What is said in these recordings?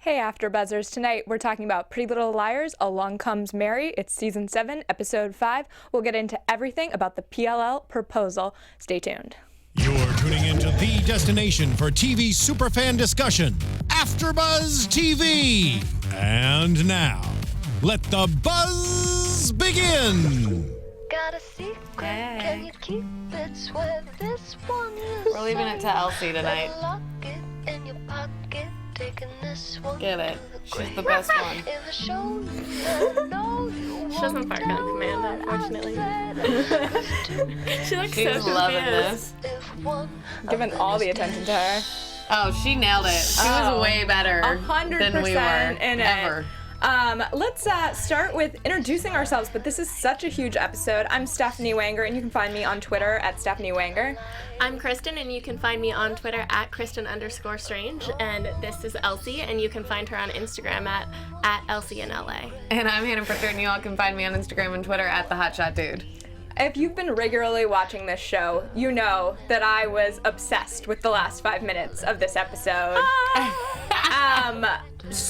Hey AfterBuzzers, tonight we're talking about Pretty Little Liars, Along Comes Mary. It's Season 7, Episode 5. We'll get into everything about the PLL proposal. Stay tuned. You're tuning into the destination for TV superfan discussion, AfterBuzz TV. And now, let the buzz begin. Got a secret, can you keep it? Swear this one is We're leaving it to Elsie tonight. lock it in your pocket, taking this one Get it. to the She's grave. the best one. If I show you, know you She doesn't bark on command, unfortunately. She looks She's so loving confused. this. Giving all the attention to her. Oh, she nailed it. She was way better 100% than we were in it. ever. Let's start with introducing ourselves, but this is such a huge episode. I'm Stephanie Wenger, and you can find me on Twitter at Stephanie Wenger. I'm Kristin, and you can find me on Twitter at Kristin_Strange. And this is Elsie, and you can find her on Instagram at Elsie in LA. And I'm Hannah Prichard, and you all can find me on Instagram and Twitter at @TheHotShotDude. If you've been regularly watching this show, you know that I was obsessed with the last 5 minutes of this episode.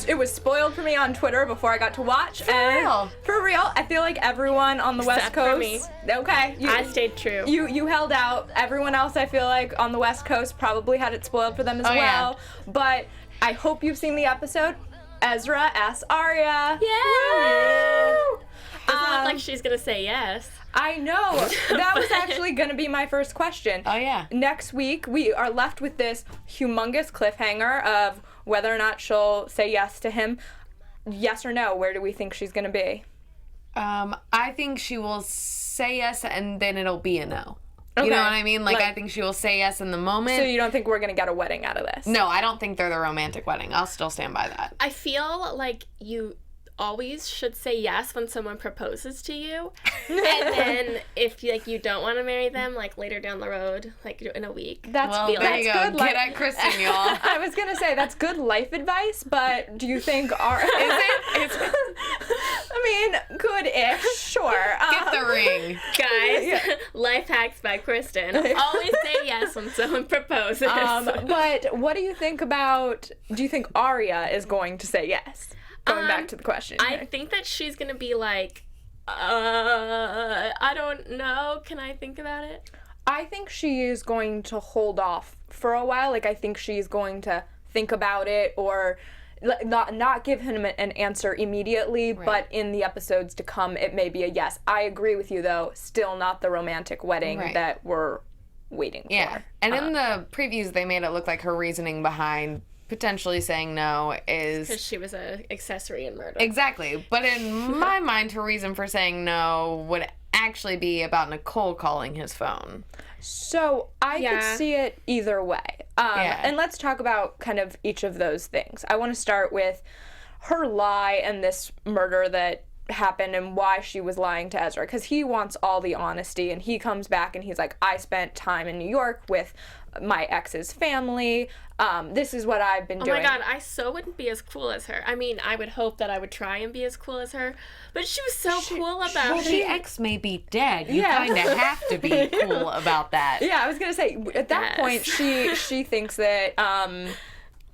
It was spoiled for me on Twitter before I got to watch. For real. I feel like everyone on the West Except for Coast. me. Okay. I stayed true. You held out. Everyone else, I feel like, on the West Coast probably had it spoiled for them as well. yeah. But I hope you've seen the episode. Ezra asks Aria. Yeah! Woo! Doesn't look like she's gonna say yes. I know. That was actually going to be my first question. Oh, yeah. Next week, we are left with this humongous cliffhanger of whether or not she'll say yes to him. Yes or no, where do we think she's going to be? I think she will say yes, and then it'll be a no. Okay. You know what I mean? Like, Like- I think she will say yes in the moment. So you don't think we're going to get a wedding out of this? No, I don't think they're the romantic wedding. I'll still stand by that. I feel like you always should say yes when someone proposes to you, and then if you don't want to marry them, like later down the road, like in a week. That's, Well, that's there you go. good. Get at Kristin, y'all. I was going to say, that's good life advice, but do you think our... Is it? I mean, good-ish, sure. Get the ring. Guys, life hacks by Kristin. Always say yes when someone proposes. But what do you think about... Do you think Aria is going to say yes? Going back to the question. I think that she's gonna be like, I don't know. Can I think about it? I think she is going to hold off for a while. Like, I think she's going to think about it or not give him an answer immediately, but in the episodes to come, it may be a yes. I agree with you, though. Still not the romantic wedding that we're waiting for. And in the previews, they made it look like her reasoning behind potentially saying no is... Because she was an accessory in murder. Exactly. But in my mind, her reason for saying no would actually be about Nicole calling his phone. So I could see it either way. And let's talk about kind of each of those things. I want to start with her lie and this murder that happened and why she was lying to Ezra, because he wants all the honesty, and he comes back and he's like, I spent time in New York with my ex's family. This is what I've been doing. Oh my god, I so wouldn't be as cool as her. I mean, I would hope that I would try and be as cool as her, but she was so cool about it. The ex may be dead. You kind of have to be cool about that. Yeah, I was gonna say, at that point, she thinks that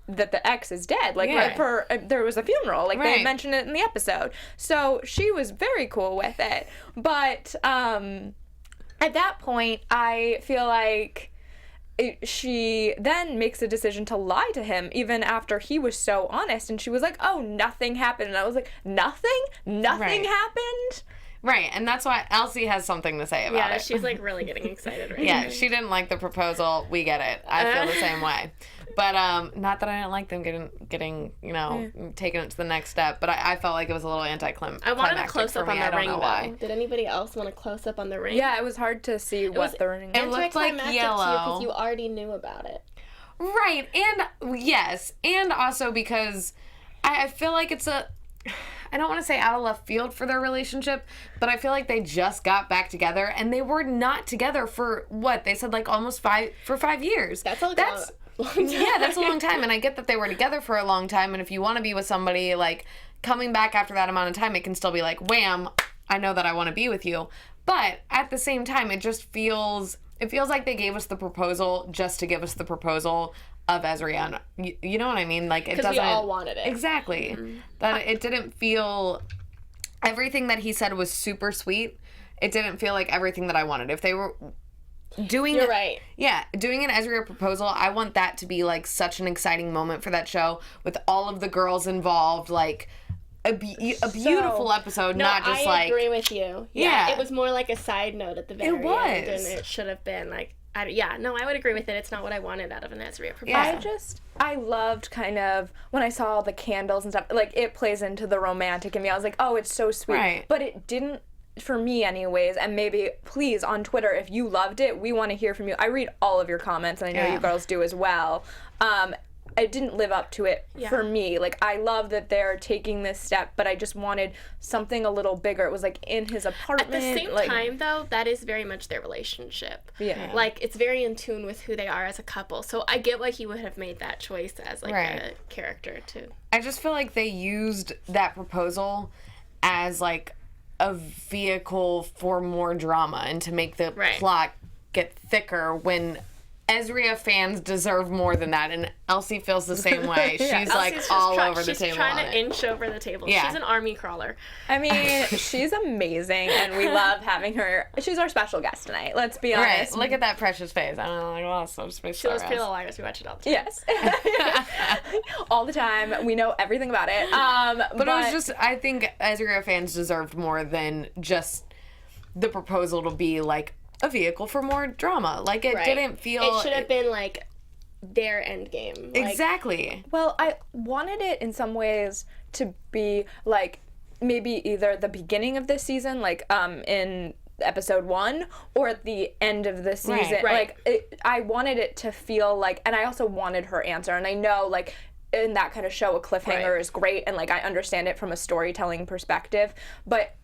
that the ex is dead. Like, there was a funeral. Like, they mentioned it in the episode. So she was very cool with it. But at that point, I feel like she then makes a decision to lie to him even after he was so honest, and she was like, oh, nothing happened. And I was like, nothing happened? Right, and that's why Elsie has something to say about it. Yeah, she's like really getting excited right now. Yeah, she didn't like the proposal. We get it. I feel the same way. But not that I didn't like them getting taking it to the next step, but I felt like it was a little anticlimactic. I wanted a close-up on the ring, why. though. Did anybody else want a close-up on the ring? Yeah, it was hard to see what the ring It looked like yellow. Because you already knew about it. Right, and yes, and also because I feel like it's I don't want to say out of left field for their relationship, but I feel like they just got back together, and they were not together for what? They said like almost 5 years. That's a long time. Yeah, that's a long time, and I get that they were together for a long time, and if you want to be with somebody, like, coming back after that amount of time, it can still be like, wham, I know that I want to be with you. But at the same time, it just feels It feels like they gave us the proposal just to give us the proposal of Ezra. You know what I mean? Like, it doesn't... Because we all wanted it. Exactly. That it didn't feel... Everything that he said was super sweet. It didn't feel like everything that I wanted. If they were doing... You're right. Yeah, doing an Ezra proposal, I want that to be, like, such an exciting moment for that show with all of the girls involved, like... A beautiful episode, not just like... I agree with you. Yeah. It was more like a side note at the very end. It was. And it should have been like... I would agree with it. It's not what I wanted out of an Ezra proposal. Yeah. I loved kind of, when I saw all the candles and stuff, like, it plays into the romantic in me. I was like, oh, it's so sweet. Right. But it didn't, for me anyways, and maybe, please, on Twitter, if you loved it, we want to hear from you. I read all of your comments, and I know you girls do as well. It didn't live up to it for me. Like, I love that they're taking this step, but I just wanted something a little bigger. It was, like, in his apartment. At the same time, though, that is very much their relationship. Yeah. Like, it's very in tune with who they are as a couple. So I get why he would have made that choice as, like, a character, too. I just feel like they used that proposal as, like, a vehicle for more drama and to make the plot get thicker when... Ezra fans deserve more than that, and Elsie feels the same way. She's like all over the table. She's trying to inch over the table. Yeah. She's an army crawler. I mean, she's amazing, and we love having her. She's our special guest tonight. Let's be honest. Right. Look at that precious face. I don't know, like, well, so space. She loves Pretty Little Liars. We watch it all the time. Yes. All the time. We know everything about it. But it was just, I think Ezra fans deserved more than just the proposal to be like a vehicle for more drama. Like, it didn't feel... It should have been, like, their end game. Like, exactly. Well, I wanted it in some ways to be, like, maybe either the beginning of this season, like, in episode 1, or at the end of the season. Right. Like, I wanted it to feel like... And I also wanted her answer. And I know, like... in that kind of show, a cliffhanger is great, and, like, I understand it from a storytelling perspective, but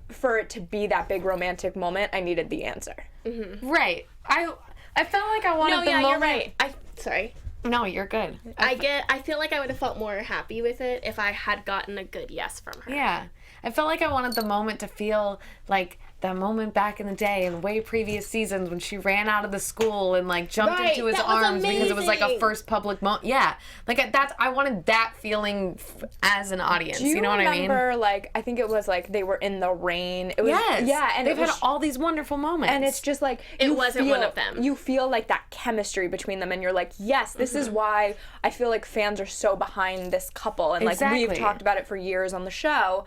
for it to be that big romantic moment, I needed the answer. Mm-hmm. Right. I felt like I wanted the moment... you're right. Sorry. No, you're good. I feel like I would have felt more happy with it if I had gotten a good yes from her. Yeah. I felt like I wanted the moment to feel like that moment back in the day in way previous seasons when she ran out of the school and, like, jumped into his arms because it was, like, a first public moment. Yeah. Like, I wanted that feeling as an audience. Do you know what I mean? remember, like, I think it was, like, they were in the rain. It was, yes. Yeah. And they've had all these wonderful moments. And it's just, like... It wasn't one of them. You feel, like, that chemistry between them, and you're like, yes, this is why I feel like fans are so behind this couple. And, like, we've talked about it for years on the show.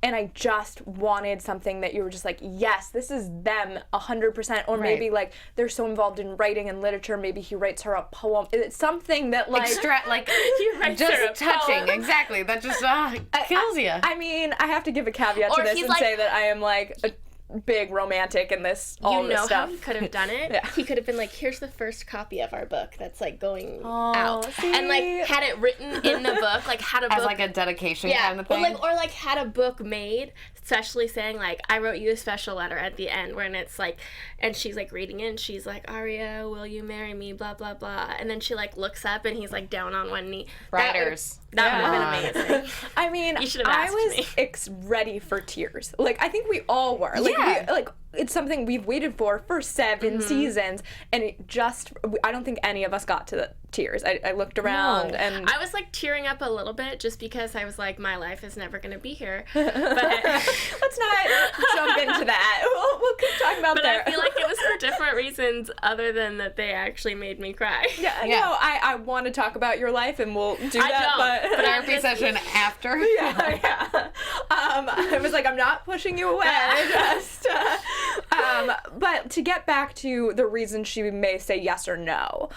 And I just wanted something that you were just like, yes, this is them 100%. Or maybe, like, they're so involved in writing and literature, maybe he writes her a poem. It's something that, like... he writes her a touching. poem. Exactly. That just kills you. I mean, I have to give a caveat to this and say that I am, like... big romantic in this all this stuff. How he could have done it? He could have been like, here's the first copy of our book that's, like, going out. See? And, like, had it written in the book, like, had a book... As, like, a dedication kind of thing? Or had a book made, especially saying, like, I wrote you a special letter at the end, when it's, like, and she's, like, reading it, and she's like, Aria, will you marry me, blah, blah, blah. And then she, like, looks up, and he's, like, down on one knee. Writers. That would have been amazing. I mean, you should have asked I was ready for tears. Like, I think we all were. Like, it's something we've waited for 7 seasons, and it just, I don't think any of us got to the tears. I looked around and... I was, like, tearing up a little bit just because I was like, my life is never going to be here. But let's not jump into that. We'll keep talking about that. But I feel like it was for different reasons other than that they actually made me cry. No, I want to talk about your life, and we'll do that. But therapy session after. I was like, I'm not pushing you away. Just, but to get back to the reason she may say yes or no,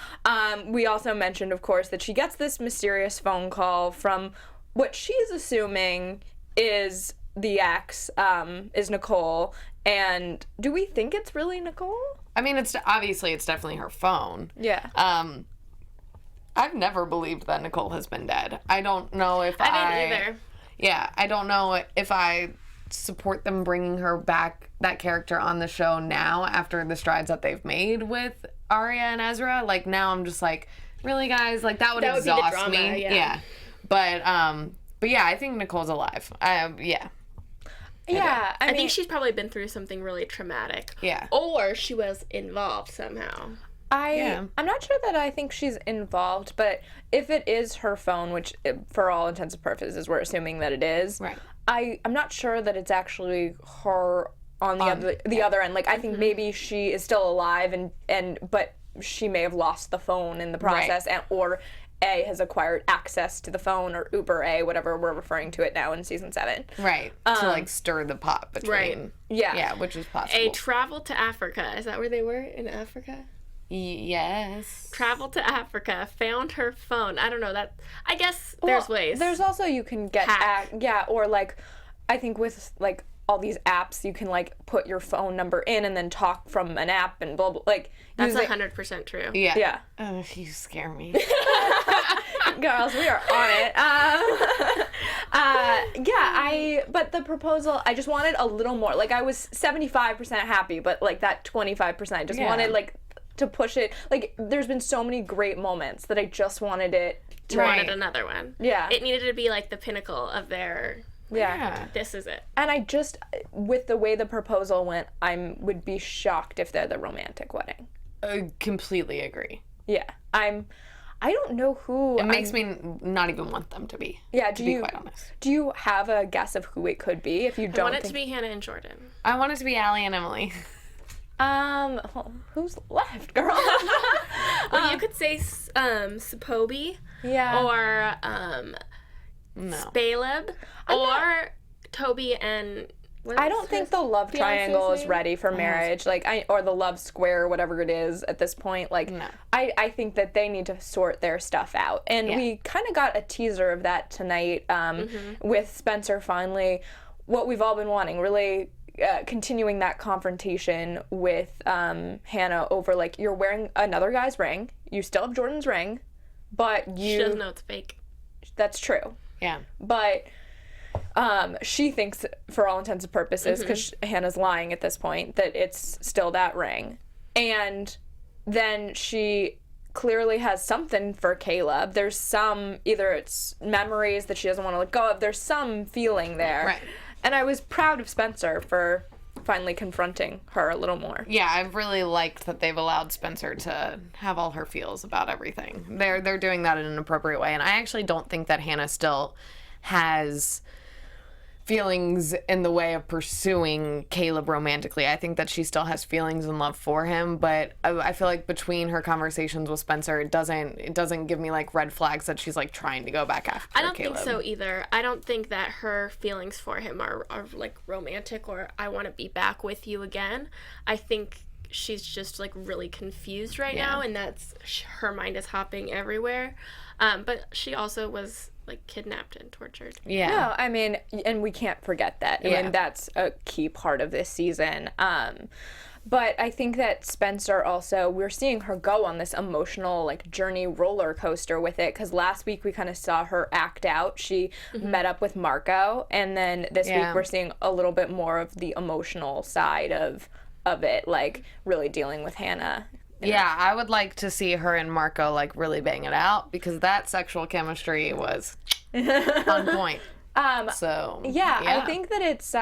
we also mentioned, of course, that she gets this mysterious phone call from what she's assuming is the ex, is Nicole. And do we think it's really Nicole? I mean, it's definitely her phone. Yeah. I've never believed that Nicole has been dead. I don't know if I didn't either. Yeah, I don't know if I support them bringing her back, that character, on the show now after the strides that they've made with Aria and Ezra. Like, now I'm just like, really, guys? Like, that would exhaust be the drama, me. Yeah. But yeah, I think Nicole's alive. Yeah. Yeah, I think she's probably been through something really traumatic. Yeah. Or she was involved somehow. I'm not sure that I think she's involved, but if it is her phone, which for all intents and purposes we're assuming that it is, right. I'm not sure that it's actually her on the other end. Like, I think maybe she is still alive but she may have lost the phone in the process, or A has acquired access to the phone, or Uber A, whatever we're referring to it now in season 7. Right. To like stir the pot between. Right. Yeah, which is possible. A travel to Africa. Is that where they were? In Africa? Yes. Travel to Africa, found her phone. I don't know that. I guess there's ways. There's also you can get or like I think with like all these apps you can like put your phone number in and then talk from an app and blah blah like that's 100% true. Yeah. Yeah. Oh, you scare me. Girls, we are on it. But the proposal, I just wanted a little more. Like I was 75% happy, but like that 25%, I just wanted like to push it. Like there's been so many great moments that I just wanted it to wanted another one. Yeah. It needed to be like the pinnacle of their this is it. And I just, with the way the proposal went, would be shocked if they're the romantic wedding. I completely agree. Yeah. I don't know who. It makes me not even want them to be. Yeah, to be quite honest. Do you have a guess of who it could be? If you don't I want it to be Hannah and Jordan. I want it to be Allie and Emily. Who's left, girl? Well, you could say Sapobi. Yeah. Or Spaleb. Or Toby and... I don't think the love triangle is ready for marriage, or the love square, or whatever it is at this point. Like, no. I think that they need to sort their stuff out, and we kind of got a teaser of that tonight with Spencer finally, what we've all been wanting, really continuing that confrontation with Hannah over like, you're wearing another guy's ring, you still have Jordan's ring, but she doesn't know it's fake. That's true. Yeah, but. She thinks, for all intents and purposes, because Hannah's lying at this point, that it's still that ring. And then she clearly has something for Caleb. There's either it's memories that she doesn't want to let go of. There's some feeling there. Right. And I was proud of Spencer for finally confronting her a little more. Yeah, I've really liked that they've allowed Spencer to have all her feels about everything. They're doing that in an appropriate way. And I actually don't think that Hannah still has feelings in the way of pursuing Caleb romantically. I think that she still has feelings and love for him, but I feel like between her conversations with Spencer, it doesn't give me like red flags that she's like trying to go back after Caleb. I don't think so either. I don't think that her feelings for him are like romantic or I want to be back with you again. I think she's just like really confused right now, and that's her mind is hopping everywhere. But she also was like kidnapped and tortured. Yeah. No, I mean, and we can't forget that. I mean, that's a key part of this season. But I think that Spencer also, we're seeing her go on this emotional like journey roller coaster with it, because last week we kind of saw her act out. She met up with Marco, and then this week we're seeing a little bit more of the emotional side of it, like really dealing with Hannah. Yeah, I would like to see her and Marco like really bang it out, because that sexual chemistry was on point. I think that it's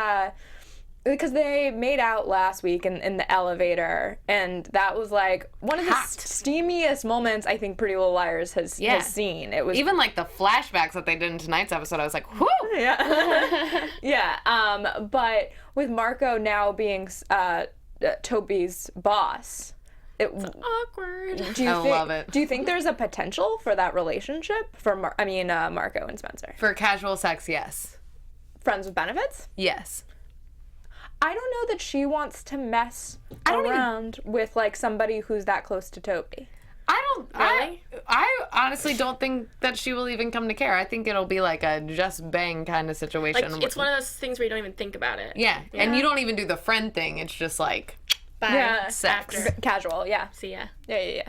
because they made out last week in the elevator, and that was like one of the steamiest moments I think Pretty Little Liars has seen. It was even like the flashbacks that they did in tonight's episode. I was like, whoo! Yeah. But with Marco now being Toby's boss. It's awkward. Love it. Do you think there's a potential for that relationship for Marco and Spencer? For casual sex, yes. Friends with benefits? Yes. I don't know that she wants to mess around with like somebody who's that close to Toby. Really? I honestly don't think that she will even come to care. I think it'll be like a just bang kind of situation. Like, it's one of those things where you don't even think about it. Yeah. And you don't even do the friend thing. It's just like... Bye. Sex. After. Casual, yeah. See ya. Yeah.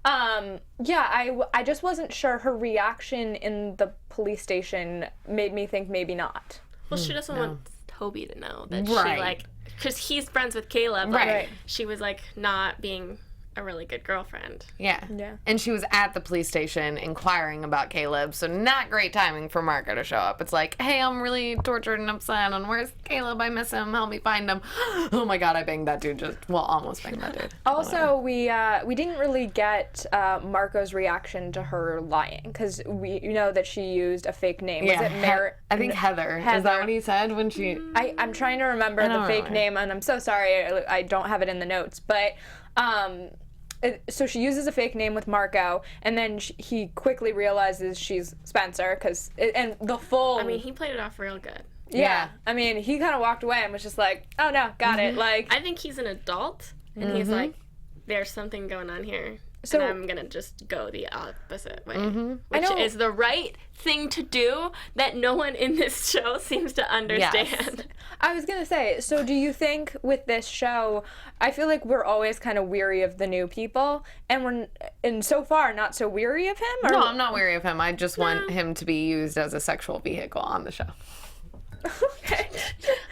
I just wasn't sure. Her reaction in the police station made me think maybe not. Well, she doesn't want Toby to know that she like, because he's friends with Caleb. Right. She was like not being a really good girlfriend. Yeah. And she was at the police station inquiring about Caleb, so not great timing for Marco to show up. It's like, hey, I'm really tortured and upset, and where's Caleb? I miss him. Help me find him. Oh my god, I banged that dude. Almost banged that dude. Also, we didn't really get Marco's reaction to her lying, because we know that she used a fake name. Was it I think Heather. Is that what he said when she... I'm trying to remember the fake name, and I'm so sorry I don't have it in the notes, but so she uses a fake name with Marco, and then he quickly realizes she's Spencer, and the full... I mean, he played it off real good. Yeah. I mean, he kind of walked away and was just like, oh no, got it. Like, I think he's an adult, and he's like, there's something going on here. So and I'm going to just go the opposite way, which is the right thing to do that no one in this show seems to understand. Yes. I was going to say, so do you think with this show, I feel like we're always kind of weary of the new people, and so far not so weary of him? Or? No, I'm not weary of him. I just want him to be used as a sexual vehicle on the show. Okay.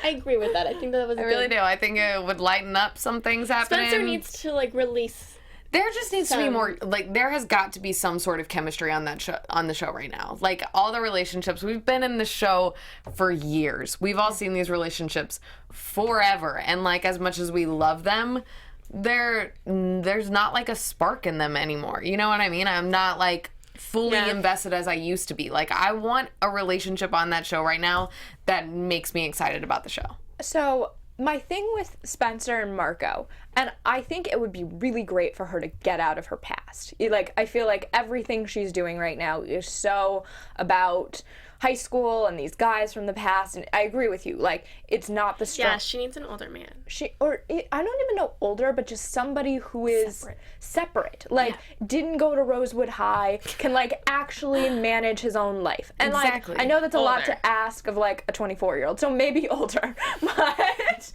I agree with that. I think that was really do. I think it would lighten up some things happening. Spencer needs to, like, release... There just needs to be more, like, there has got to be some sort of chemistry on the show right now. Like, all the relationships, we've been in the show for years. We've all seen these relationships forever. And, like, as much as we love them, there's not, like, a spark in them anymore. You know what I mean? I'm not, like, fully invested as I used to be. Like, I want a relationship on that show right now that makes me excited about the show. So... my thing with Spencer and Marco, and I think it would be really great for her to get out of her past. Like, I feel like everything she's doing right now is so about high school and these guys from the past, and I agree with you. Like, it's not the strong... Yeah, she needs an older man. I don't even know older, but just somebody who is separate. Like, didn't go to Rosewood High, can, like, actually manage his own life. And, like, I know that's a lot to ask of, like, a 24-year-old, so maybe older, but...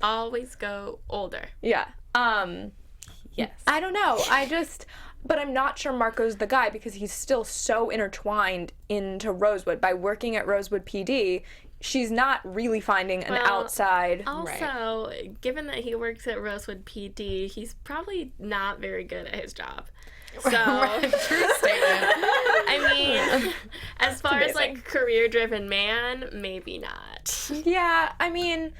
always go older. Yeah. Yes. I don't know. But I'm not sure Marco's the guy, because he's still so intertwined into Rosewood. By working at Rosewood PD, she's not really finding an outside... Also, given that he works at Rosewood PD, he's probably not very good at his job. So, true statement. I mean, as far as, like, career-driven man, maybe not. Yeah, I mean,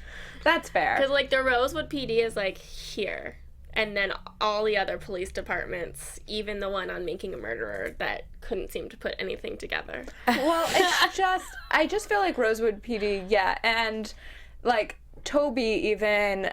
that's fair. Because, like, the Rosewood PD is, like, here. And then all the other police departments, even the one on Making a Murderer, that couldn't seem to put anything together. Well, it's just, I just feel like Rosewood PD, and, like, Toby even,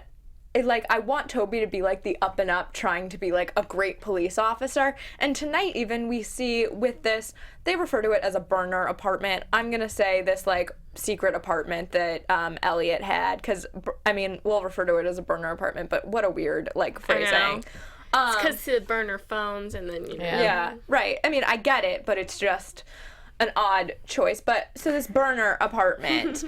like, I want Toby to be, like, the up and up, trying to be, like, a great police officer. And tonight, even, we see with this, they refer to it as a burner apartment. I'm gonna say this, like, secret apartment that Elliot had, because, I mean, we'll refer to it as a burner apartment, but what a weird, like, phrasing. It's because to burner phones, and then, you know. Yeah, right. I mean, I get it, but it's just an odd choice. But, so this burner apartment,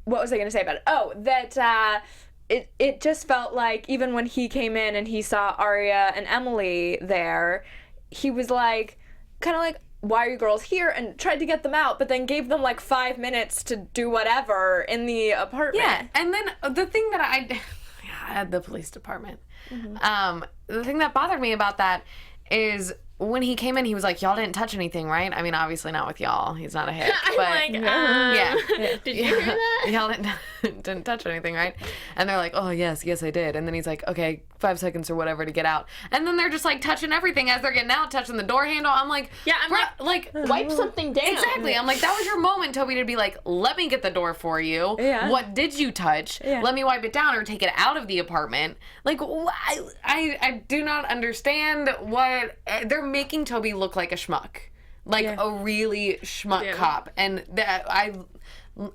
what was I going to say about it? Oh, that it just felt like, even when he came in and he saw Aria and Emily there, he was like, kind of like, why are you girls here? And tried to get them out, but then gave them like 5 minutes to do whatever in the apartment. Yeah, and then the thing that I had the police department. The thing that bothered me about that is when he came in, he was like, y'all didn't touch anything, right? I mean, obviously not with y'all. He's not a hick. I'm but like, yeah. Did you hear that? Y'all didn't touch anything, right? And they're like, oh, yes, I did. And then he's like, okay, 5 seconds or whatever to get out. And then they're just like touching everything as they're getting out, touching the door handle. I'm like, yeah, I'm like, wipe something down. Exactly. I'm like, that was your moment, Toby, to be like, let me get the door for you. Yeah. What did you touch? Yeah. Let me wipe it down or take it out of the apartment. Like, I do not understand what they're making Toby look like a schmuck. Like a really schmuck cop. And I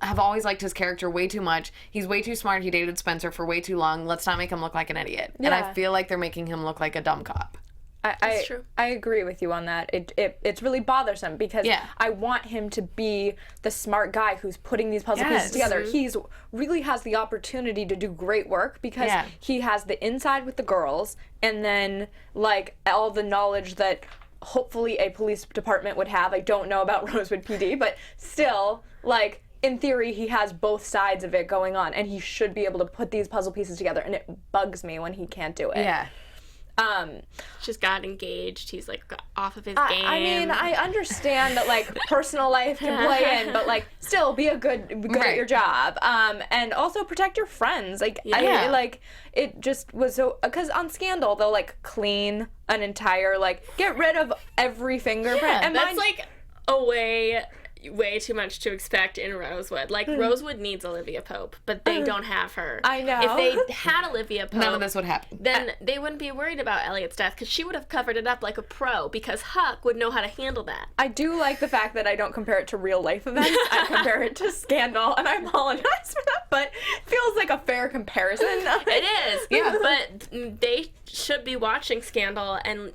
have always liked his character way too much. He's way too smart. He dated Spencer for way too long. Let's not make him look like an idiot. Yeah. And I feel like they're making him look like a dumb cop. That's true. I agree with you on that. It's really bothersome because I want him to be the smart guy who's putting these puzzle pieces together. He's really has the opportunity to do great work because he has the inside with the girls and then like all the knowledge that hopefully a police department would have. I don't know about Rosewood PD, but still, like, in theory, he has both sides of it going on, and he should be able to put these puzzle pieces together, and it bugs me when he can't do it. Yeah. Just got engaged. He's like off of his game. I mean, I understand that like personal life can play in, but like still be good at your job. And also protect your friends. Like it just was so, because on Scandal they'll like clean an entire, like get rid of every fingerprint. Yeah, and that's like way too much to expect in Rosewood. Like, Rosewood needs Olivia Pope, but they don't have her. I know. If they had Olivia Pope, none of this would happen. Then they wouldn't be worried about Elliot's death, because she would have covered it up like a pro, because Huck would know how to handle that. I do like the fact that I don't compare it to real life events. I compare it to Scandal, and I apologize for that, but it feels like a fair comparison. It is. Yeah. But they should be watching Scandal and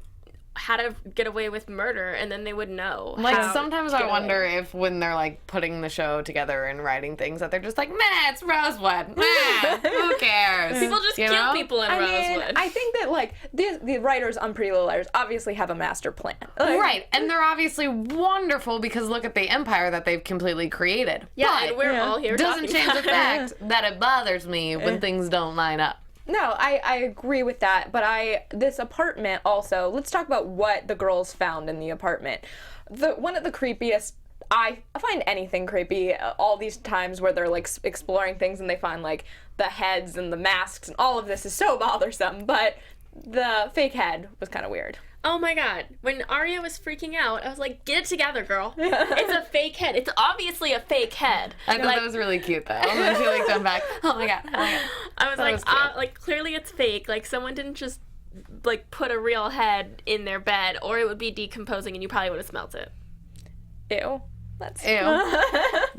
how to get away with murder, and then they would know. Like, sometimes I wonder if when they're like putting the show together and writing things, that they're just like, meh, it's Rosewood. Meh, who cares? People just kill people in Rosewood. I think that like the writers on Pretty Little Liars obviously have a master plan. Like, right, and they're obviously wonderful, because look at the empire that they've completely created. Yeah, and we're all here doesn't talking change about the fact that it bothers me when things don't line up. No, I agree with that, but this apartment also, let's talk about what the girls found in the apartment. One of the creepiest, I find anything creepy, all these times where they're like exploring things and they find like the heads and the masks and all of this is so bothersome, but the fake head was kind of weird. Oh my god. When Aria was freaking out, I was like, get it together, girl. It's a fake head. It's obviously a fake head. I thought that was really cute, though. And then she, like, jumped back. Oh my god. Oh my god. I was like, clearly it's fake. Like, someone didn't just, like, put a real head in their bed, or it would be decomposing and you probably would have smelt it. Ew. Ew.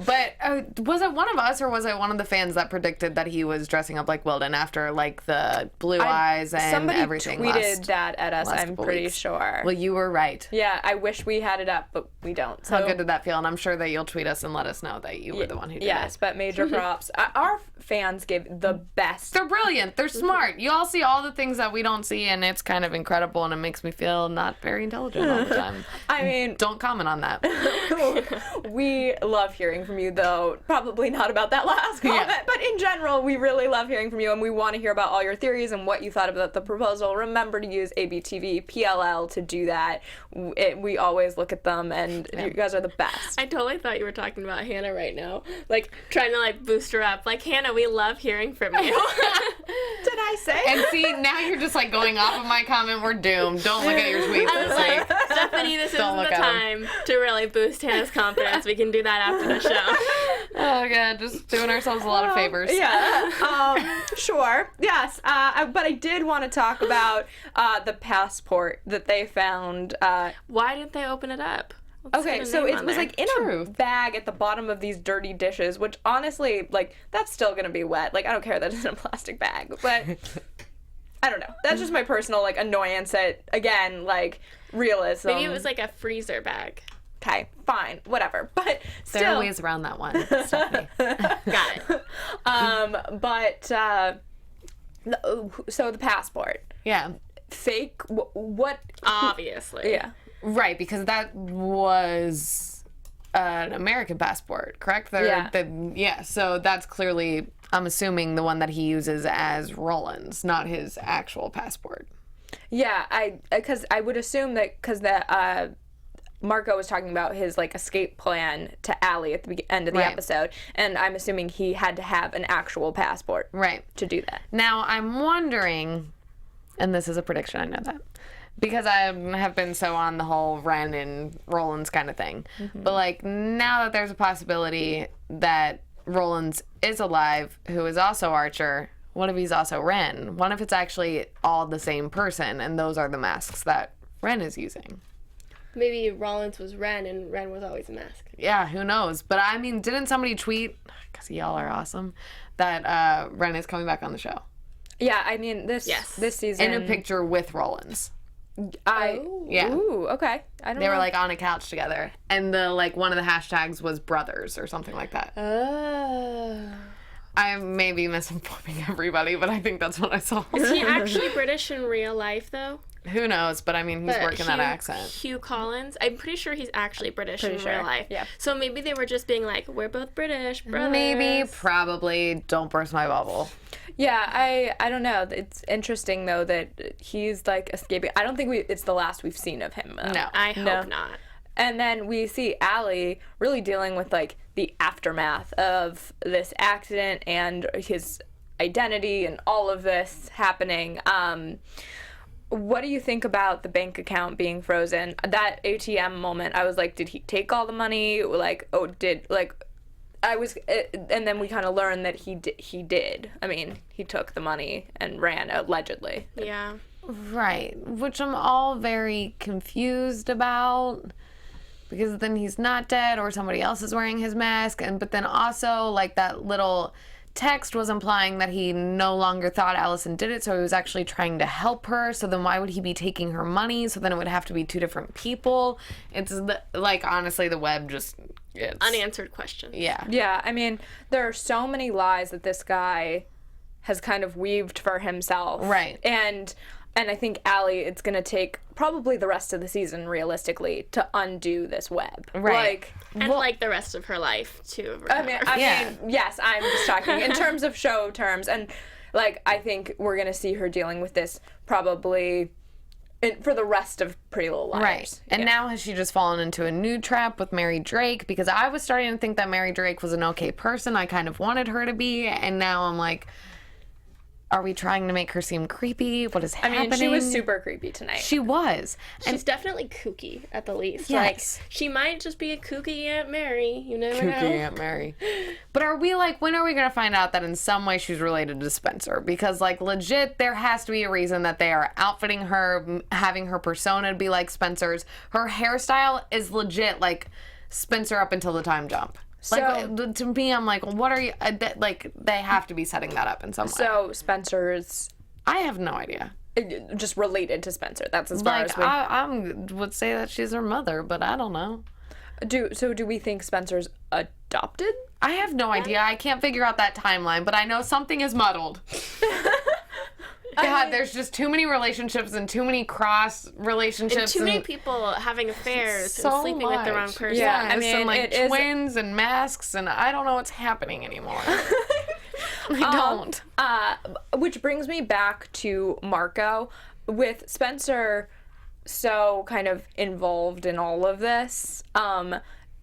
But was it one of us, or was it one of the fans that predicted that he was dressing up like Wilden after like the blue eyes and everything? Somebody tweeted that at us, I'm pretty sure. Well, you were right. Yeah, I wish we had it up, but we don't. So. How good did that feel? And I'm sure that you'll tweet us and let us know that you were the one who did it. Yes, but major props. Our fans give the best. They're brilliant. They're smart. You all see all the things that we don't see, and it's kind of incredible, and it makes me feel not very intelligent all the time. I mean... Don't comment on that. We love hearing from you, though. Probably not about that last comment, but in general, we really love hearing from you, and we want to hear about all your theories and what you thought about the proposal. Remember to use ABTV PLL to do that. We always look at them, and you guys are the best. I totally thought you were talking about Hannah right now, like trying to like boost her up. Like, Hannah, we love hearing from you. Did I say? And see, now you're just like going off of my comment. We're doomed. Don't look at your tweets. I was like, Stephanie, this isn't the time to really boost Hannah's confidence. We can do that after the show. Oh god, just doing ourselves a lot of favors. Yeah. Sure. Yes. But I did want to talk about the passport that they found. Why didn't they open it up? Okay, so it was like in a bag at the bottom of these dirty dishes, which honestly, like, that's still gonna be wet. Like, I don't care that it's in a plastic bag, but I don't know. That's just my personal, like, annoyance at, again, like, realism. Maybe it was like a freezer bag. Okay, fine, whatever. But still, there are ways around that one, Stephanie. Got it. So the passport. Yeah. Fake. What? Obviously. Yeah. Right, because that was an American passport, correct? So that's clearly, I'm assuming, the one that he uses as Roland's, not his actual passport. Yeah, because I would assume that because Marco was talking about his like escape plan to Allie at the end of the episode, and I'm assuming he had to have an actual passport to do that. Now, I'm wondering, and this is a prediction, I know that, because I have been so on the whole Ren and Roland's kind of thing. Mm-hmm. But, like, now that there's a possibility that Roland's is alive, who is also Archer, what if he's also Ren? What if it's actually all the same person, and those are the masks that Ren is using? Maybe Rollins was Ren, and Ren was always a mask. Yeah, who knows? But, I mean, didn't somebody tweet, because y'all are awesome, that Ren is coming back on the show? Yeah, I mean, this season... In a picture with Rollins. Ooh, okay. They were like on a couch together, and one of the hashtags was brothers or something like that. I may be misinforming everybody, but I think that's what I saw. Is he actually British in real life, though? Who knows? But I mean, he's working that accent. Hugh Collins, I'm pretty sure he's actually British in real life. Yeah. So maybe they were just being like, we're both British, brothers. Maybe, probably. Don't burst my bubble. Yeah, I don't know. It's interesting though that he's like escaping. I don't think it's the last we've seen of him. No, I hope not. And then we see Allie really dealing with like the aftermath of this accident and his identity and all of this happening. What do you think about the bank account being frozen? That ATM moment, I was like, did he take all the money? Like, and then we kind of learned that he did. I mean, he took the money and ran, allegedly. Yeah. Right, which I'm all very confused about, because then he's not dead or somebody else is wearing his mask, but then also like that little text was implying that he no longer thought Allison did it, so he was actually trying to help her. So then why would he be taking her money? So then it would have to be two different people. It's like, honestly, the web just... It's unanswered questions. Yeah. Yeah, I mean, there are so many lies that this guy has kind of weaved for himself. Right. And I think Allie, it's going to take probably the rest of the season, realistically, to undo this web. Right. Like the rest of her life, too. I mean, yes, I'm just talking in terms of show terms. And, like, I think we're going to see her dealing with this probably for the rest of Pretty Little Liars. Right. And now has she just fallen into a new trap with Mary Drake? Because I was starting to think that Mary Drake was an okay person. I kind of wanted her to be. And now I'm like... Are we trying to make her seem creepy? What is happening? I mean, she was super creepy tonight. She was. She's definitely kooky, at the least. Yes. Like, she might just be a kooky Aunt Mary. You never know. Kooky Aunt Mary. But are we, like, when are we going to find out that in some way she's related to Spencer? Because, like, legit, there has to be a reason that they are outfitting her, having her persona be like Spencer's. Her hairstyle is legit, like, Spencer up until the time jump. Like, to me, I'm like, what are you... like, they have to be setting that up in some way. So, Spencer's... I have no idea. Just related to Spencer. That's as far as we... I would say that she's her mother, but I don't know. Do we think Spencer's adopted? I have no idea. I can't figure out that timeline, but I know something is muddled. God, there's just too many relationships and too many cross relationships. And too many people having affairs and sleeping with the wrong person. Yeah, I mean, and like twins and masks, and I don't know what's happening anymore. I don't. Which brings me back to Marco. With Spencer so kind of involved in all of this,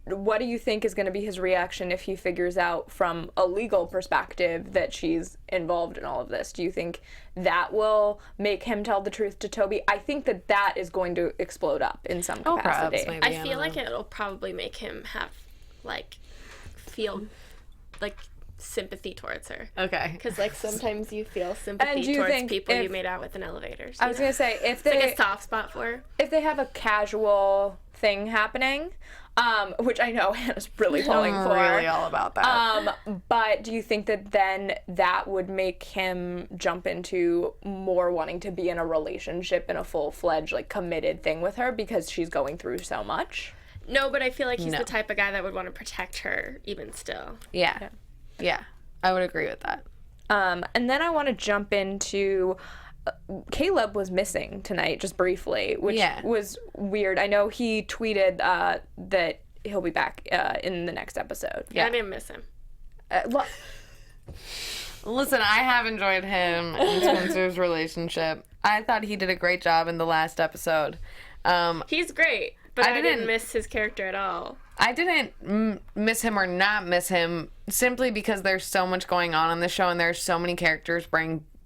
what do you think is going to be his reaction if he figures out from a legal perspective that she's involved in all of this? Do you think that will make him tell the truth to Toby? I think that is going to explode up in some capacity. Maybe, I feel like it'll probably make him have, like, feel, like, sympathy towards her. Okay. Because, like, sometimes you feel sympathy towards people you made out with in elevators. I was going to say, if they... It's like a soft spot for her. If they have a casual thing happening... which I know Hannah's really pulling for. I'm really all about that. But do you think that then that would make him jump into more wanting to be in a relationship in a full-fledged, like, committed thing with her because she's going through so much? No, but I feel like he's the type of guy that would want to protect her even still. Yeah. I would agree with that. And then I want to jump into... Caleb was missing tonight, just briefly, which was weird. I know he tweeted that he'll be back in the next episode. Yeah, I didn't miss him. Listen, I have enjoyed him and Spencer's relationship. I thought he did a great job in the last episode. He's great, but I didn't miss his character at all. I didn't miss him or not miss him simply because there's so much going on the show and there's so many characters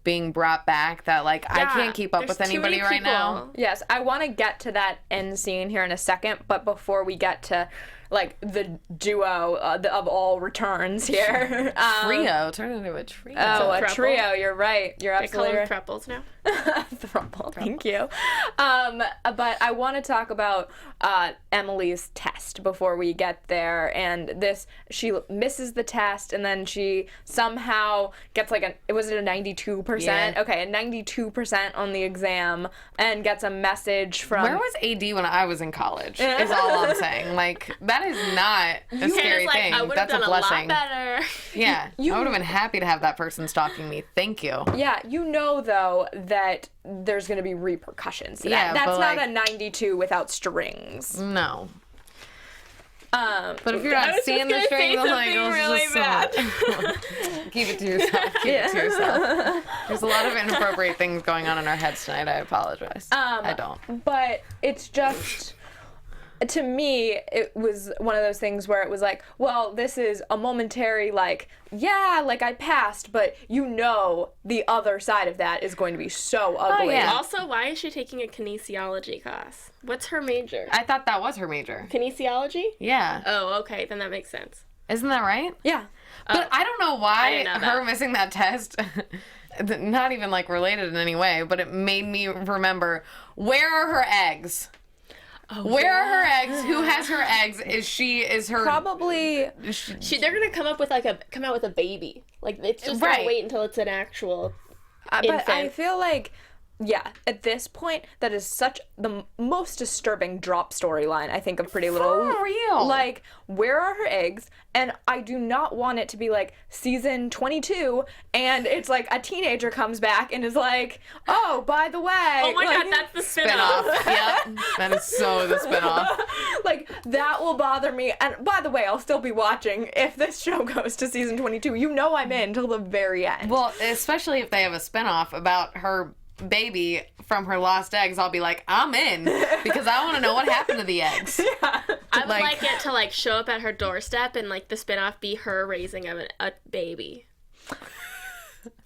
being brought back that, like, I can't keep up with anybody right now. Yes, I want to get to that end scene here in a second, but before we get to, like, the duo of all returns here. Trio. Turn it into a trio. Oh, a trio. You're right. You're absolutely right. They call them thruples now. Thruple, thank you. But I want to talk about Emily's test before we get there. And she misses the test, and then she somehow gets like was it a 92%? Yeah. Okay, a 92% on the exam, and gets a message from... Where was AD when I was in college, is all I'm saying. Like, that That is not a scary like, thing. I would have That's done a blessing. lot better. Yeah, I would have been happy to have that person stalking me. Thank you. Yeah, you know, though, that there's going to be repercussions to Yeah, that. That's but, not a 92 without strings. No. But if you're not seeing the strings, I'm like, oh, really just bad. Keep it to yourself. Keep it to yourself. There's a lot of inappropriate things going on in our heads tonight. I apologize. I don't. But it's just, to me, it was one of those things where it was like, well, this is a momentary, like, yeah, like I passed, but you know the other side of that is going to be so ugly. yeah. Also, why is she taking a kinesiology class? What's her major? I thought that was her major. Kinesiology? Yeah. Oh, okay, then that makes sense. Isn't that right? Yeah. But I don't know why didn't know her that. missing that test, not even like related in any way, but it made me remember, where are her eggs? Where are her eggs? Who has her eggs? Is her Probably. They're gonna come out with a baby. Like it's just Right. gonna wait until it's an actual. But I infant. feel like, yeah, at this point, that is such the most disturbing drop storyline, I think, of Pretty Little. For real. Like, where are her eggs? And I do not want it to be like season 22, and it's like a teenager comes back and is like, oh, by the way. Oh my like, god, that's the spinoff? spinoff. Yep. That is so the spinoff. Like, that will bother me. And by the way, I'll still be watching if this show goes to season 22. You know I'm in till the very end. Well, especially if they have a spinoff about her baby from her lost eggs, I'll be like, I'm in, because I want to know what happened to the eggs. I would like it to like show up at her doorstep and like the spinoff be her raising a baby.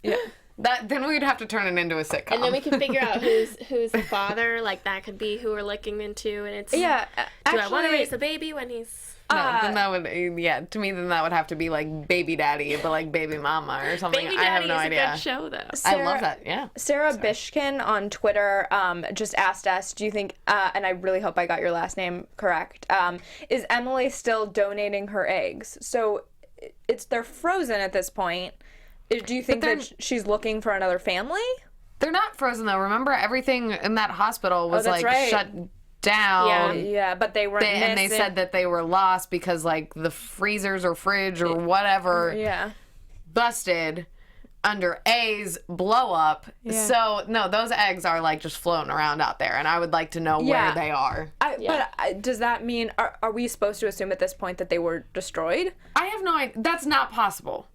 Yeah. Then we'd have to turn it into a sitcom. And then we can figure out who's the father. Like that could be who we're looking into, and it's Yeah. Do I want to raise a baby when he's? No, then that would, to me, then that would have to be like Baby Daddy, but like Baby Mama or something. Baby I have Daddy no is idea. a good show though. I love that. Yeah. Sarah Bishkin on Twitter just asked us, do you think, and I really hope I got your last name correct, is Emily still donating her eggs? So they're frozen at this point. Do you think that she's looking for another family? They're not frozen though. Remember, everything in that hospital was that's like right. shut down. Yeah, but they weren't And they said that they were lost because like the freezers or fridge or whatever busted under A's blow up. Yeah. So no, those eggs are like just floating around out there, and I would like to know where they are. But does that mean, are we supposed to assume at this point that they were destroyed? I have no idea. That's not possible.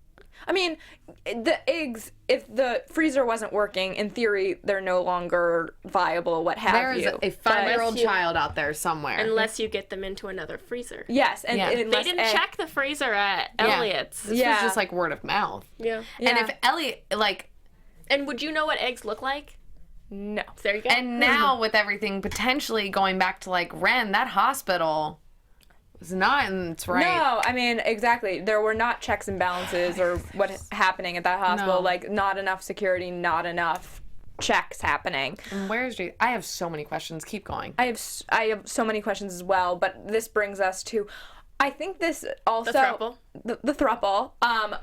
I mean, the eggs, if the freezer wasn't working, in theory, they're no longer viable, what have you. There's a 5-year-old child out there somewhere. Unless you get them into another freezer. Yes, and They didn't check the freezer at Elliot's. This was just like word of mouth. Yeah. And if Elliot, like... And would you know what eggs look like? No. So there you go. And now with everything potentially going back to like Ren, that hospital is not in its right. No, I mean, exactly. There were not checks and balances or what's happening at that hospital. No. Like, not enough security, not enough checks happening. Where's Jay? I have so many questions. Keep going. I have so many questions as well, but this brings us to, I think this also... The throuple. The throuple.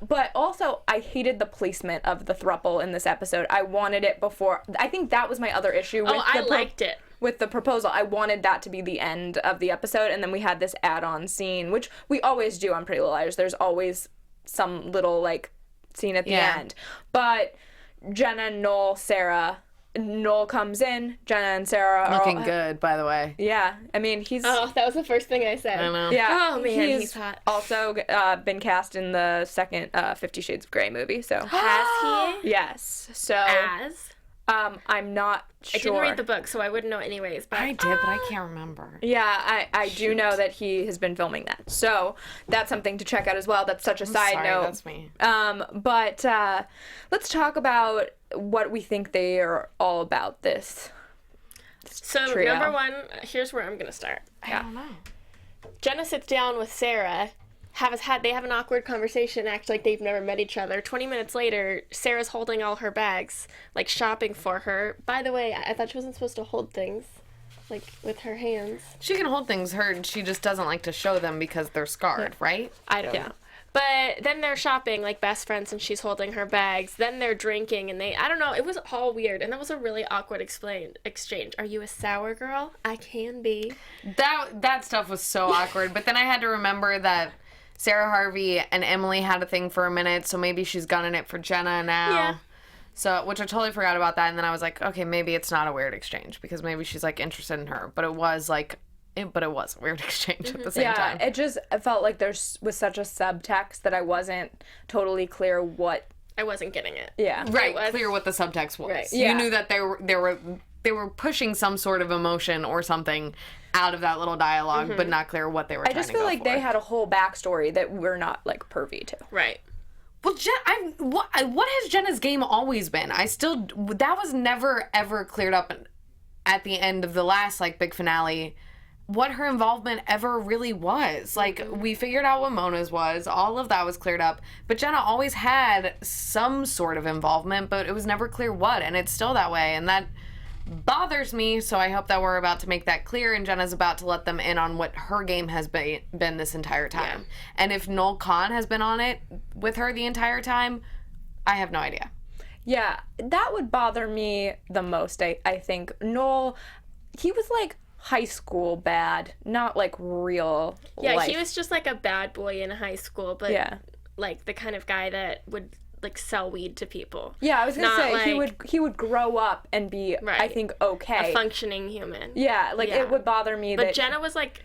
But also, I hated the placement of the throuple in this episode. I wanted it before... I think that was my other issue with I liked it. With the proposal. I wanted that to be the end of the episode, and then we had this add-on scene, which we always do on Pretty Little Liars. There's always some little, like, scene at the end. But Jenna, Noel, Sarah... Noel comes in, Jenna and Sarah are Looking good, by the way. Yeah, I mean, he's... Oh, that was the first thing I said. I know. Yeah. Oh, man, he's hot. Also been cast in the second 50 Shades of Grey movie, so... Has he? Yes. So... As? I'm not sure. I didn't read the book, so I wouldn't know anyways. But I did, but I can't remember. Yeah, I do know that he has been filming that. So that's something to check out as well. That's such a side note. That's me. But let's talk about what we think they are all about this So, trio. number one, here's where I'm going to start. I don't know. Jenna sits down with Sarah. They have an awkward conversation, act like they've never met each other. 20 minutes later, Sarah's holding all her bags, like shopping for her. By the way, I thought she wasn't supposed to hold things, like with her hands. She can hold things. She just doesn't like to show them because they're scarred, right? I don't know. But then they're shopping like best friends and she's holding her bags. Then they're drinking and I don't know, it was all weird. And that was a really awkward exchange. Are you a sour girl? I can be. That stuff was so awkward. But then I had to remember that Sarah Harvey and Emily had a thing for a minute, so maybe she's gunning it for Jenna now. Yeah. So, which I totally forgot about that. And then I was like, okay, maybe it's not a weird exchange because maybe she's like interested in her. But it was like... But it was a weird exchange at the same time. Yeah, it felt like there was such a subtext that I wasn't totally clear what... I wasn't getting it. Yeah. Right, clear what the subtext was. Right. You knew that they were pushing some sort of emotion or something out of that little dialogue, but not clear what they were trying to go for. I just feel like they had a whole backstory that we're not, like, privy to. Right. Well, what has Jenna's game always been? That was never, ever cleared up at the end of the last, like, big finale, what her involvement ever really was. Like, we figured out what Mona's was. All of that was cleared up. But Jenna always had some sort of involvement, but it was never clear what, and it's still that way, and that bothers me, so I hope that we're about to make that clear, and Jenna's about to let them in on what her game has been this entire time. Yeah. And if Noel Kahn has been on it with her the entire time, I have no idea. Yeah, that would bother me the most, I think. Noel, he was, like, high school bad, not like real life. He was just like a bad boy in high school, but like the kind of guy that would like sell weed to people. Yeah, I was gonna say he would grow up and be I think okay, a functioning human. Yeah, like it would bother me. But Jenna was like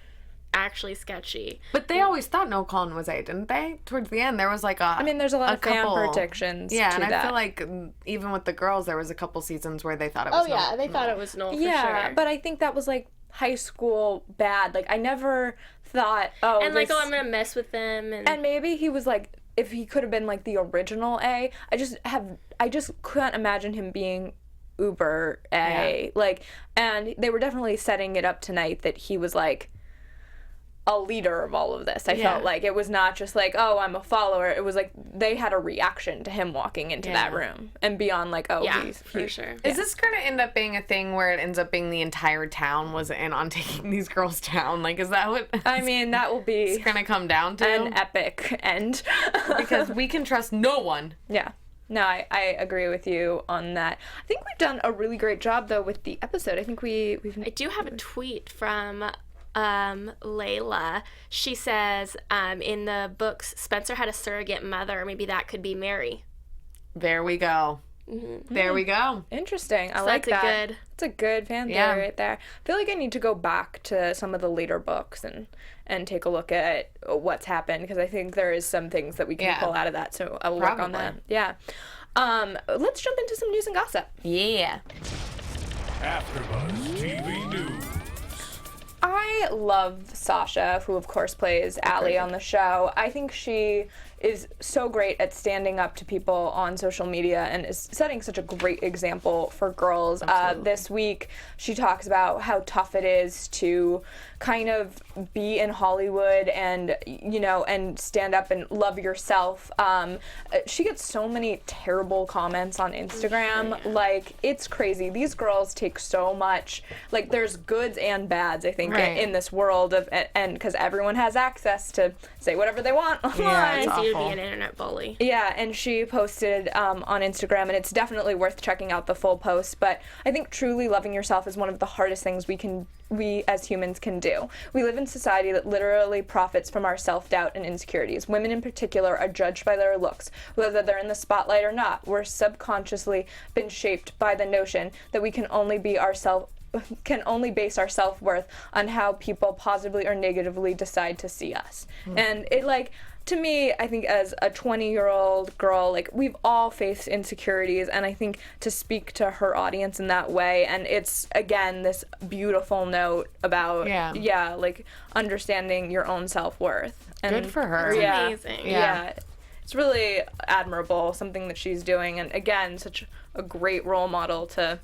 actually sketchy. But they always thought Noel Kahn was A, didn't they? Towards the end, there was like there's a lot of fan predictions. Yeah, and I feel like even with the girls, there was a couple seasons where they thought it was. Oh yeah, they thought it was Noel for sure. Yeah, but I think that was like high school bad. Like I never thought I'm gonna mess with them and maybe he was like, if he could have been like the original A, I just couldn't imagine him being uber A. Like, and they were definitely setting it up tonight that he was like a leader of all of this. I felt like it was not just like, oh, I'm a follower. It was like they had a reaction to him walking into that room and beyond like, oh, he's for sure. Is this going to end up being a thing where it ends up being the entire town was in on taking these girls down? Like, is that what? I mean, that will be it's going to come down to an epic end because we can trust no one. Yeah. No, I agree with you on that. I think we've done a really great job though with the episode. I think we've. I do have a tweet from Layla. She says, in the books, Spencer had a surrogate mother. Maybe that could be Mary. There we go. Mm-hmm. There we go. Interesting. I like that. It's a good fan theory right there. I feel like I need to go back to some of the later books and take a look at what's happened because I think there is some things that we can pull out of that. So I will work on that. Yeah. Let's jump into some news and gossip. Yeah. AfterBuzz TV News. I love Sasha, who of course plays Allie on the show. I think she is so great at standing up to people on social media and is setting such a great example for girls. This week, she talks about how tough it is to kind of be in Hollywood and, you know, and stand up and love yourself. She gets so many terrible comments on Instagram. Like, it's crazy. These girls take so much. Like, there's goods and bads, I think, in this world of, and because everyone has access to say whatever they want online. It's easy to be an internet bully. Yeah, and she posted on Instagram, and it's definitely worth checking out the full post. But I think truly loving yourself is one of the hardest things we as humans can do. We live in a society that literally profits from our self-doubt and insecurities. Women in particular are judged by their looks, whether they're in the spotlight or not. We're subconsciously been shaped by the notion that we can only base our self-worth on how people positively or negatively decide to see us. And it, like, to me, I think as a 20-year-old girl, like, we've all faced insecurities, and I think to speak to her audience in that way, and it's, again, this beautiful note about, like, understanding your own self-worth. And good for her. Amazing. Yeah. It's really admirable, something that she's doing, and again, such a great role model to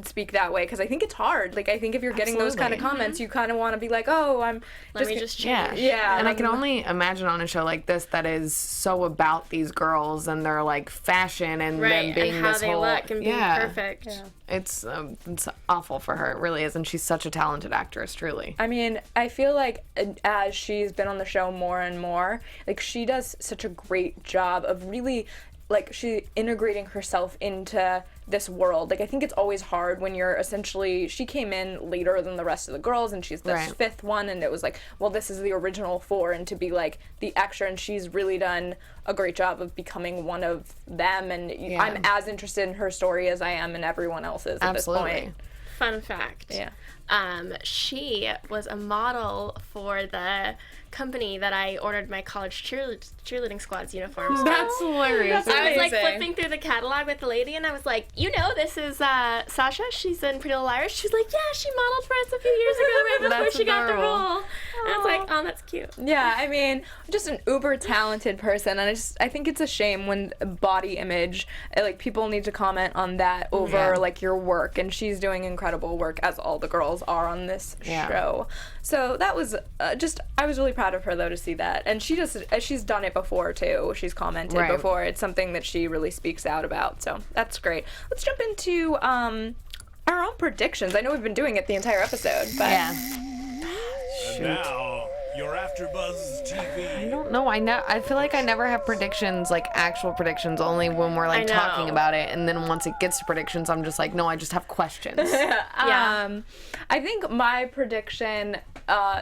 speak that way, because I think it's hard. Like, I think if you're getting those kind of comments, you kind of want to be like, oh, let me just change. Yeah. And I can only imagine on a show like this that is so about these girls and their like fashion and them being and how this they whole look and being perfect. Yeah. It's awful for her. It really is, and she's such a talented actress, truly. I mean, I feel like as she's been on the show more and more, like, she does such a great job of really, like, she integrating herself into this world. Like, I think it's always hard when you're essentially, she came in later than the rest of the girls, and she's the fifth one, and it was like, well, this is the original four, and to be like the extra, and she's really done a great job of becoming one of them, and I'm as interested in her story as I am in everyone else's at this point. Fun fact. Yeah. She was a model for the company that I ordered my college cheerleading squad's uniforms from. That's hilarious. I was like flipping through the catalog with the lady, and I was like, this is Sasha. She's in Pretty Little Liars. She's like, yeah, she modeled for us a few years ago right before she got the role. And I was like, oh, that's cute. Yeah, I mean, just an uber talented person, and I think it's a shame when body image, like, people need to comment on that over like your work, and she's doing incredible work, as all the girls are on this show. So that was I was really proud of her, though, to see that, and she's done it before too. She's commented before. It's something that she really speaks out about, so that's great. Let's jump into our own predictions. I know we've been doing it the entire episode, but And now, your AfterBuzz TV. I don't know. I feel like I never have predictions, like actual predictions, only when we're like talking about it, and then once it gets to predictions, I'm just like, no, I just have questions. I think my prediction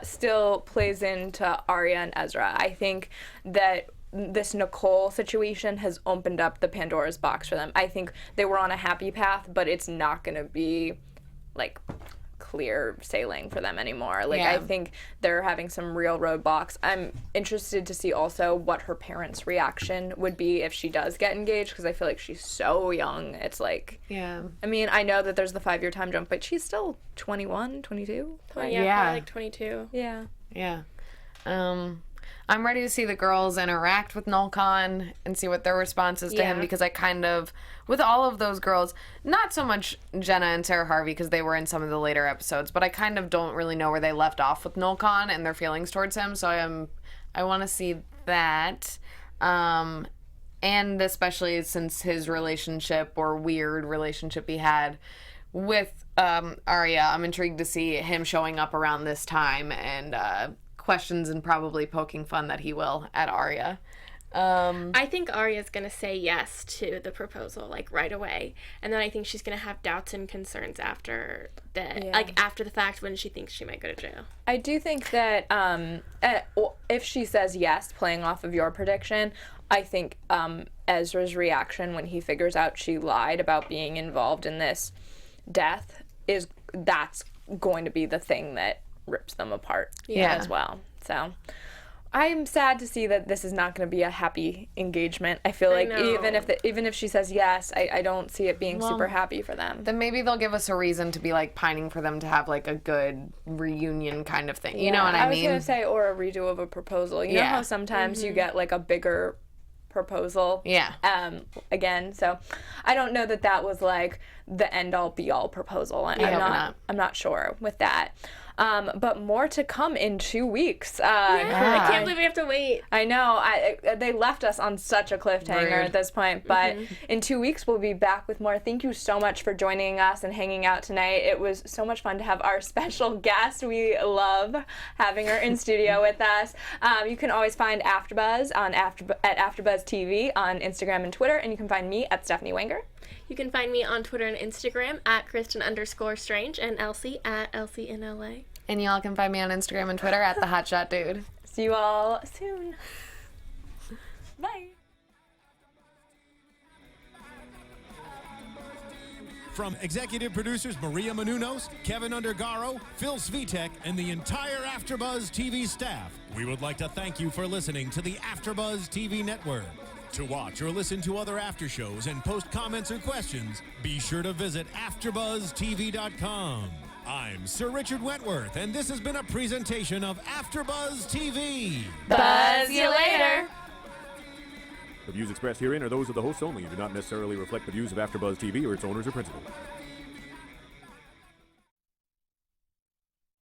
still plays into Aria and Ezra. I think that this Nicole situation has opened up the Pandora's box for them. I think they were on a happy path, but it's not going to be like clear sailing for them anymore. Like, I think they're having some real roadblocks. I'm interested to see also what her parents' reaction would be if she does get engaged, because I feel like she's so young. It's like, I mean, I know that there's the 5-year time jump, but she's still 21, 22. Probably like 22. Yeah. I'm ready to see the girls interact with Noel Kahn and see what their response is to him, because I kind of, with all of those girls, not so much Jenna and Sarah Harvey because they were in some of the later episodes, but I kind of don't really know where they left off with Noel Kahn and their feelings towards him, so I want to see that. And especially since his relationship, or weird relationship he had with Aria, I'm intrigued to see him showing up around this time and questions and probably poking fun that he will at Aria. I think Aria's gonna say yes to the proposal, like, right away, and then I think she's gonna have doubts and concerns after the fact, when she thinks she might go to jail. I do think that if she says yes, playing off of your prediction, I think Ezra's reaction when he figures out she lied about being involved in this death that's going to be the thing that rips them apart as well. So I'm sad to see that this is not going to be a happy engagement. I feel like even if she says yes, I don't see it being super happy for them. Then maybe they'll give us a reason to be like pining for them to have like a good reunion kind of thing. You know what I mean? I was going to say, or a redo of a proposal. You know how sometimes you get like a bigger proposal again, so I don't know that was like the end all be all proposal. I'm not sure with that. But more to come in 2 weeks. I can't believe we have to wait. I know. They left us on such a cliffhanger at this point. But in 2 weeks, we'll be back with more. Thank you so much for joining us and hanging out tonight. It was so much fun to have our special guest. We love having her in studio with us. You can always find AfterBuzz at AfterBuzz TV on Instagram and Twitter. And you can find me at Stephanie Wenger. You can find me on Twitter and Instagram at Kristin_Strange and Elsie at Elsie in LA. And y'all can find me on Instagram and Twitter at the Hotshot Dude. See you all soon. Bye. From executive producers Maria Menounos, Kevin Undergaro, Phil Svitek, and the entire AfterBuzz TV staff, we would like to thank you for listening to the AfterBuzz TV network. To watch or listen to other after shows and post comments or questions, be sure to visit AfterBuzzTV.com. I'm Sir Richard Wentworth, and this has been a presentation of AfterBuzz TV. Buzz you later. The views expressed herein are those of the hosts only and do not necessarily reflect the views of AfterBuzz TV or its owners or principals.